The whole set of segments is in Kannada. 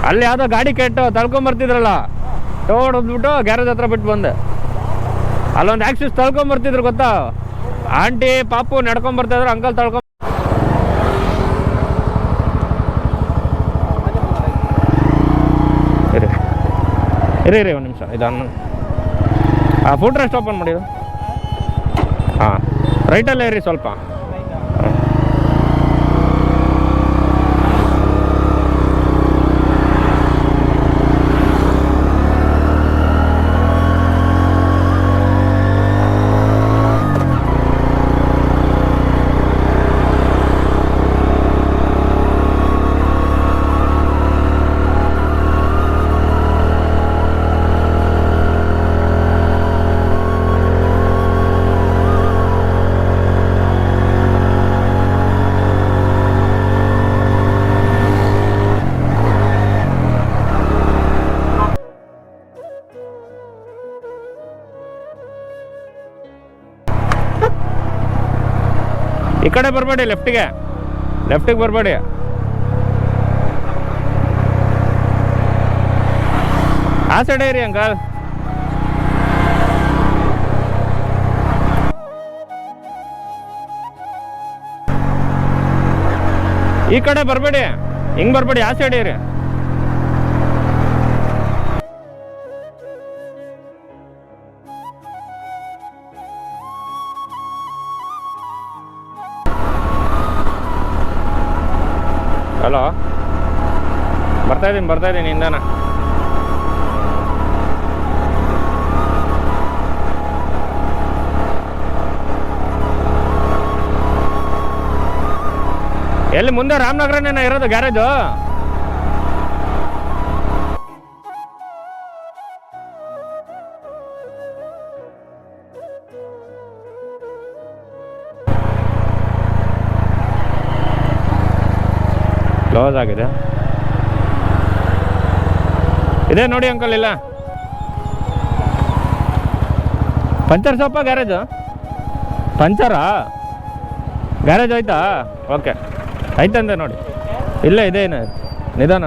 ಅಲ್ಲಿ ಯಾವುದೋ ಗಾಡಿ ಕೆಟ್ಟು ತಳ್ಕೊಂಬರ್ತಿದ್ರಲ್ಲ, ಹೊಡೆದ್ಬಿಟ್ಟು ಗ್ಯಾರೇಜ್ ಹತ್ರ ಬಿಟ್ಟು ಬಂದೆ. ಅಲ್ಲೊಂದು ಆಕ್ಸಿಸ್ ತಳ್ಕೊಂಬರ್ತಿದ್ರು ಗೊತ್ತಾ, ಆಂಟಿ ಪಾಪು ನಡ್ಕೊಂಬರ್ತಿದ್ರು, ಅಂಕಲ್ ಇರಿ ಒಂದು ನಿಮಿಷ. ಇದನ್ನು ಫುಡ್ ರೆಸ್ಟ್ ಓಪನ್ ಮಾಡಿದ್ದು. ಹಾಂ, ರೈಟಲ್ಲೇ ಇರಿ ಸ್ವಲ್ಪ. ಈ ಕಡೆ ಬರಬೇಡಿ, ಲೆಫ್ಟಿಗೆ ಬರಬೇಡಿ. ಆ ಸೈಡ್ ಇರಿ ಅಂಕಲ್. ಈ ಕಡೆ ಬರಬೇಡಿ, ಹಿಂಗೆ ಬರಬೇಡಿ, ಆ ಸೈಡ್ ಇರಿ. ಹಲೋ, ಬರ್ತಾ ಇದ್ದೀನಿ ಇಂದಾನ. ಎಲ್ಲಿ ಮುಂದೆ ರಾಮನಗರನೇನ ಇರೋದು ಗ್ಯಾರೇಜು? ಕ್ಲೋಸ್ ಆಗಿದೆ. ಇದೇ ನೋಡಿ ಅಂಕಲ್, ಇಲ್ಲ ಪಂಚರ್ ಶಾಪ ಗ್ಯಾರೇಜು? ಪಂಚರಾ ಗ್ಯಾರೇಜ್ ಆಯ್ತಾ? ಓಕೆ ಆಯ್ತಂದೆ ನೋಡಿ. ಇಲ್ಲೇ ಇದೆ, ಏನು ನಿಧಾನ.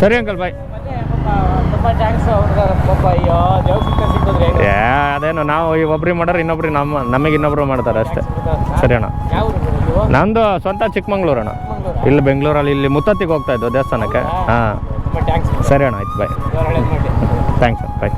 ಸರಿ ಅಂಕಲ್, ಬಾಯ್. ಅದೇನು ನಾವು ಒಬ್ರಿಗೆ ಮಾಡೋರು, ನಮಗೆ ಇನ್ನೊಬ್ರು ಮಾಡ್ತಾರೆ ಅಷ್ಟೇ. ಸರಿ ಅಣ್ಣ. ನಂದು ಸ್ವಂತ ಚಿಕ್ಕಮಂಗ್ಳೂರು ಅಣ್ಣ. ಇಲ್ಲಿ ಬೆಂಗಳೂರಲ್ಲಿ ಇಲ್ಲಿ ಮುತ್ತತ್ತಿಗೆ ಹೋಗ್ತಾ ಇದ್ದು ದೇವಸ್ಥಾನಕ್ಕೆ. ಹಾಂ, ಸರಿ ಅಣ್ಣ, ಆಯ್ತು, ಬಾಯ್. ಥ್ಯಾಂಕ್ಸ್ ಅಣ್ಣ, ಬಾಯ್.